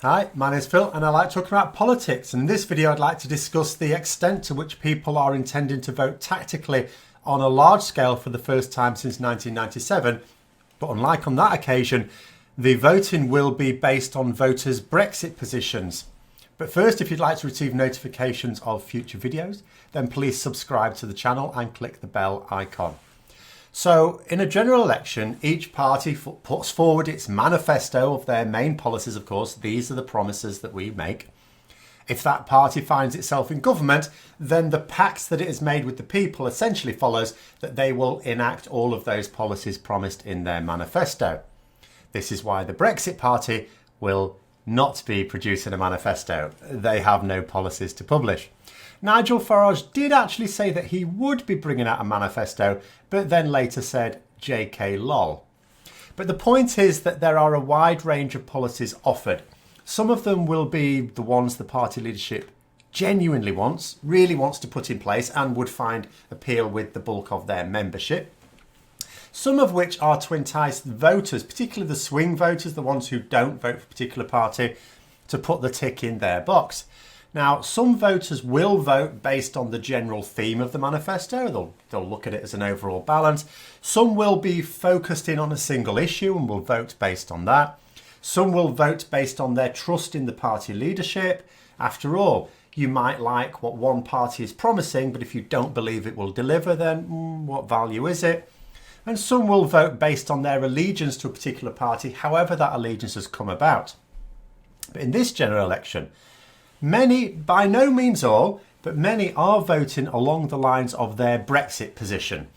Hi, my name's Phil and I like talking about politics. In this video I'd like to discuss the extent to which people are intending to vote tactically on a large scale for the first time since 1997. But unlike on that occasion, the voting will be based on voters' Brexit positions. But first, if you'd like to receive notifications of future videos, then please subscribe to the channel and click the bell icon. So in a general election, each party puts forward its manifesto of their main policies. Of course, these are the promises that we make. If that party finds itself in government, then the pact that it has made with the people essentially follows that they will enact all of those policies promised in their manifesto. This is why the Brexit Party will not be producing a manifesto. They have no policies to publish. Nigel Farage did actually say that he would be bringing out a manifesto, but then later said JK lol. But the point is that there are a wide range of policies offered. Some of them will be the ones the party leadership genuinely really wants to put in place and would find appeal with the bulk of their membership. Some of which are to entice voters, particularly the swing voters, the ones who don't vote for a particular party, to put the tick in their box. Now, some voters will vote based on the general theme of the manifesto. They'll look at it as an overall balance. Some will be focused in on a single issue and will vote based on that. Some will vote based on their trust in the party leadership. After all, you might like what one party is promising, but if you don't believe it will deliver, then what value is it? And some will vote based on their allegiance to a particular party, however that allegiance has come about. But in this general election, many, by no means all, but many are voting along the lines of their Brexit position.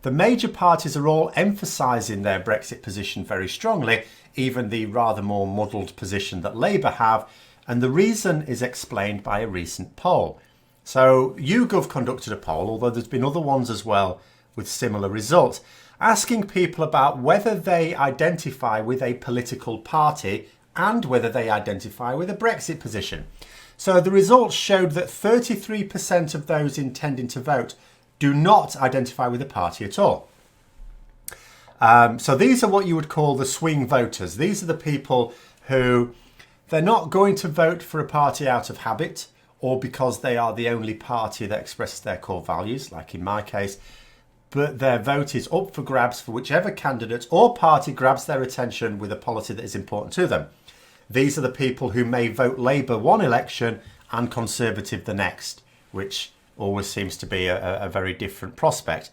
The major parties are all emphasising their Brexit position very strongly, even the rather more muddled position that Labour have, and the reason is explained by a recent poll. So YouGov conducted a poll, although there's been other ones as well with similar results, asking people about whether they identify with a political party and whether they identify with a Brexit position. So the results showed that 33% of those intending to vote do not identify with a party at all. So these are what you would call the swing voters. These are the people who they're not going to vote for a party out of habit or because they are the only party that expresses their core values, like in my case, but their vote is up for grabs for whichever candidate or party grabs their attention with a policy that is important to them. These are the people who may vote Labour one election and Conservative the next, which always seems to be a very different prospect.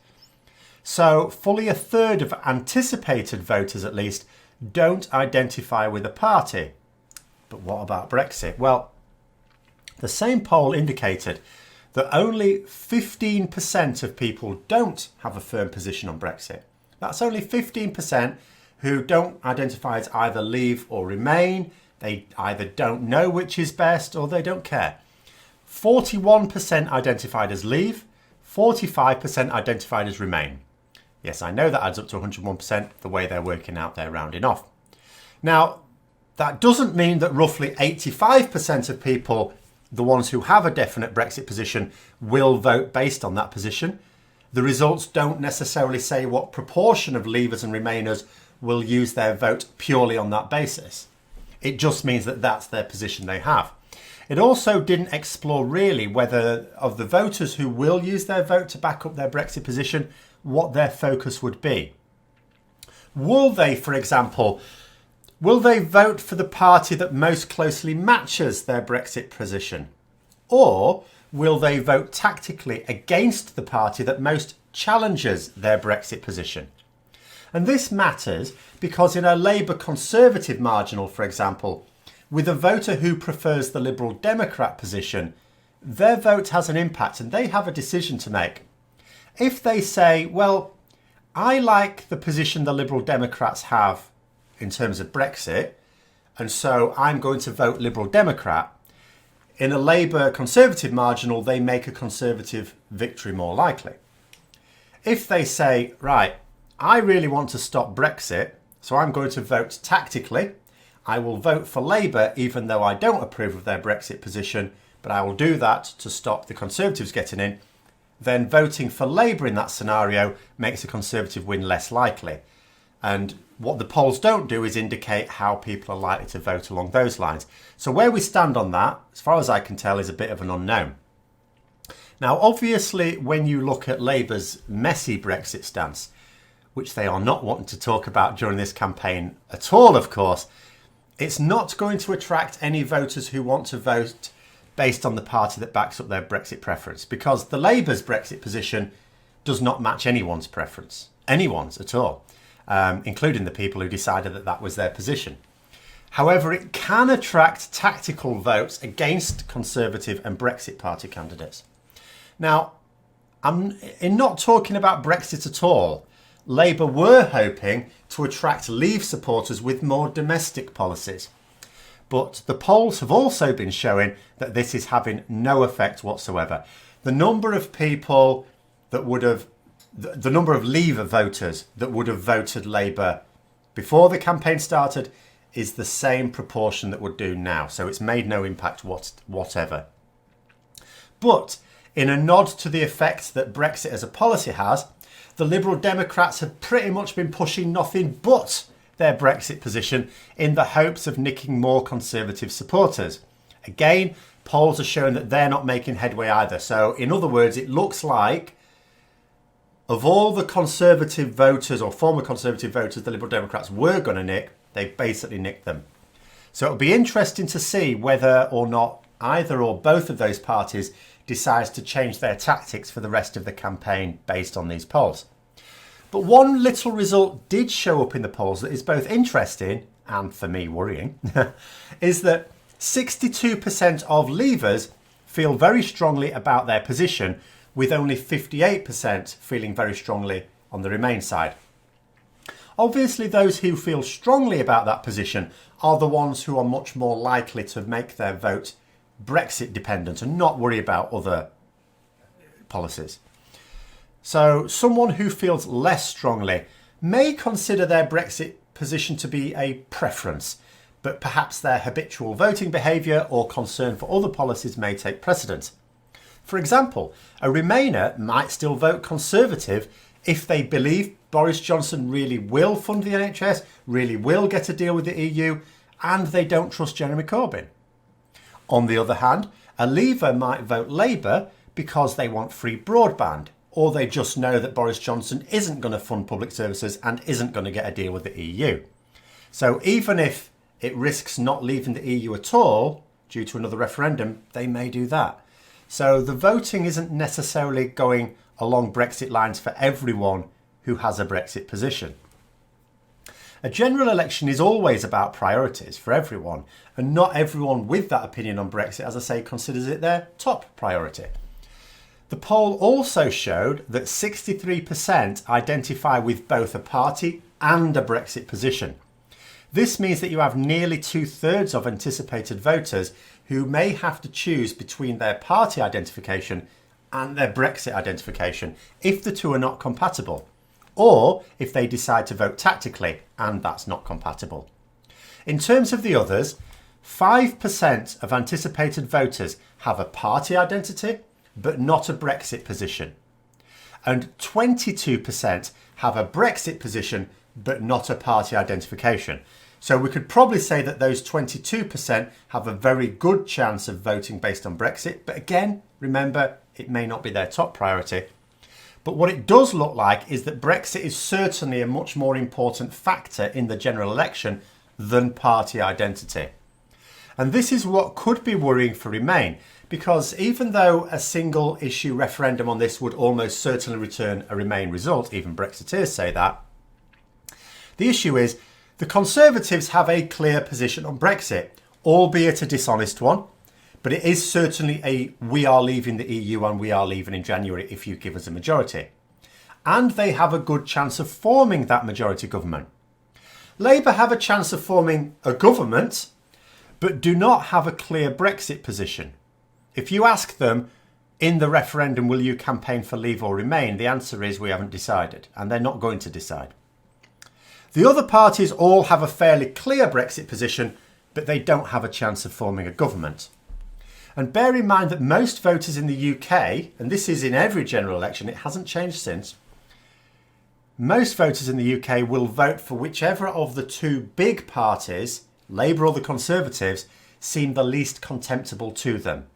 So fully a third of anticipated voters, at least, don't identify with a party. But what about Brexit? Well, the same poll indicated that only 15% of people don't have a firm position on Brexit. That's only 15% who don't identify as either leave or remain. They either don't know which is best or they don't care. 41% identified as leave, 45% identified as remain. Yes, I know that adds up to 101% the way they're working out their rounding off. Now, that doesn't mean that roughly 85% of people, the ones who have a definite Brexit position, will vote based on that position. The results don't necessarily say what proportion of leavers and remainers will use their vote purely on that basis. It just means that that's their position they have. It also didn't explore really whether of the voters who will use their vote to back up their Brexit position, what their focus would be. Will they, for example, will they vote for the party that most closely matches their Brexit position? Or will they vote tactically against the party that most challenges their Brexit position? And this matters because in a Labour Conservative marginal, for example, with a voter who prefers the Liberal Democrat position, their vote has an impact and they have a decision to make. If they say, well, I like the position the Liberal Democrats have in terms of Brexit, and so I'm going to vote Liberal Democrat, in a Labour Conservative marginal, they make a Conservative victory more likely. If they say, right, I really want to stop Brexit, so I'm going to vote tactically. I will vote for Labour even though I don't approve of their Brexit position, but I will do that to stop the Conservatives getting in. Then voting for Labour in that scenario makes a Conservative win less likely. And What the polls don't do is indicate how people are likely to vote along those lines. So where we stand on that, as far as I can tell, is a bit of an unknown. Now, obviously, when you look at Labour's messy Brexit stance, which they are not wanting to talk about during this campaign at all, of course, it's not going to attract any voters who want to vote based on the party that backs up their Brexit preference, because the Labour's Brexit position does not match anyone's preference, anyone's at all, including the people who decided that that was their position. However, it can attract tactical votes against Conservative and Brexit Party candidates. Now, I'm not talking about Brexit at all. Labour were hoping to attract Leave supporters with more domestic policies. But the polls have also been showing that this is having no effect whatsoever. The number of people that would have, the number of Leave voters that would have voted Labour before the campaign started is the same proportion that would do now. So it's made no impact whatever. But in a nod to the effect that Brexit as a policy has, the Liberal Democrats have pretty much been pushing nothing but their Brexit position in the hopes of nicking more Conservative supporters. Again, polls are showing that they're not making headway either. So in other words, it looks like of all the Conservative voters or former Conservative voters the Liberal Democrats were going to nick, they basically nicked them. So it'll be interesting to see whether or not either or both of those parties decides to change their tactics for the rest of the campaign based on these polls. But one little result did show up in the polls that is both interesting and, for me, worrying, is that 62% of Leavers feel very strongly about their position, with only 58% feeling very strongly on the Remain side. Obviously, those who feel strongly about that position are the ones who are much more likely to make their vote Brexit dependent and not worry about other policies. So someone who feels less strongly may consider their Brexit position to be a preference, but perhaps their habitual voting behaviour or concern for other policies may take precedence. For example, a Remainer might still vote Conservative if they believe Boris Johnson really will fund the NHS, really will get a deal with the EU, and they don't trust Jeremy Corbyn. On the other hand, a Leaver might vote Labour because they want free broadband, or they just know that Boris Johnson isn't going to fund public services and isn't going to get a deal with the EU. So even if it risks not leaving the EU at all due to another referendum, they may do that. So the voting isn't necessarily going along Brexit lines for everyone who has a Brexit position. A general election is always about priorities for everyone, and not everyone with that opinion on Brexit, as I say, considers it their top priority. The poll also showed that 63% identify with both a party and a Brexit position. This means that you have nearly 2/3 of anticipated voters who may have to choose between their party identification and their Brexit identification if the two are not compatible, or if they decide to vote tactically and that's not compatible. In terms of the others, 5% of anticipated voters have a party identity but not a Brexit position, and 22% have a Brexit position but not a party identification. So we could probably say that those 22% have a very good chance of voting based on Brexit, but again, remember, it may not be their top priority. But what it does look like is that Brexit is certainly a much more important factor in the general election than party identity. And this is what could be worrying for Remain, because even though a single issue referendum on this would almost certainly return a Remain result, even Brexiteers say that, the issue is the Conservatives have a clear position on Brexit, albeit a dishonest one, but it is certainly a we are leaving the EU and we are leaving in January if you give us a majority. And they have a good chance of forming that majority government. Labour have a chance of forming a government, but do not have a clear Brexit position. If you ask them in the referendum, will you campaign for Leave or Remain? The answer is we haven't decided, and they're not going to decide. The other parties all have a fairly clear Brexit position, but they don't have a chance of forming a government. And bear in mind that most voters in the UK, and this is in every general election, it hasn't changed since, most voters in the UK will vote for whichever of the two big parties, Labour or the Conservatives, seem the least contemptible to them.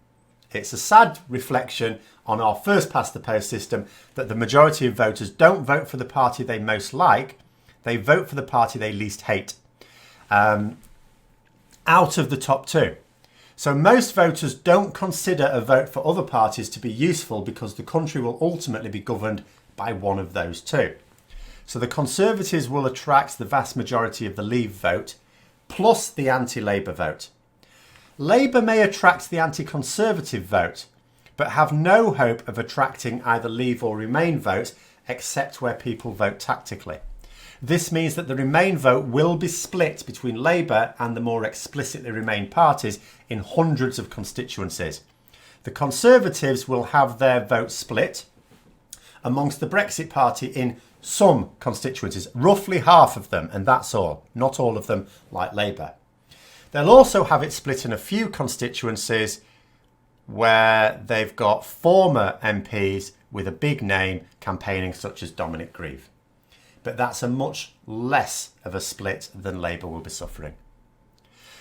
It's a sad reflection on our first past the post system that the majority of voters don't vote for the party they most like, they vote for the party they least hate, out of the top two. So most voters don't consider a vote for other parties to be useful because the country will ultimately be governed by one of those two. So the Conservatives will attract the vast majority of the Leave vote, plus the anti-Labour vote. Labour may attract the anti-Conservative vote, but have no hope of attracting either Leave or Remain votes, except where people vote tactically. This means that the Remain vote will be split between Labour and the more explicitly Remain parties in hundreds of constituencies. The Conservatives will have their vote split amongst the Brexit Party in some constituencies, roughly half of them, and that's all, not all of them like Labour. They'll also have it split in a few constituencies where they've got former MPs with a big name campaigning, such as Dominic Grieve. But that's a much less of a split than Labour will be suffering.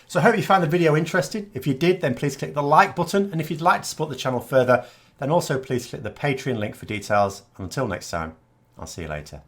So I hope you found the video interesting. If you did, then please click the like button. And if you'd like to support the channel further, then also please click the Patreon link for details. And until next time, I'll see you later.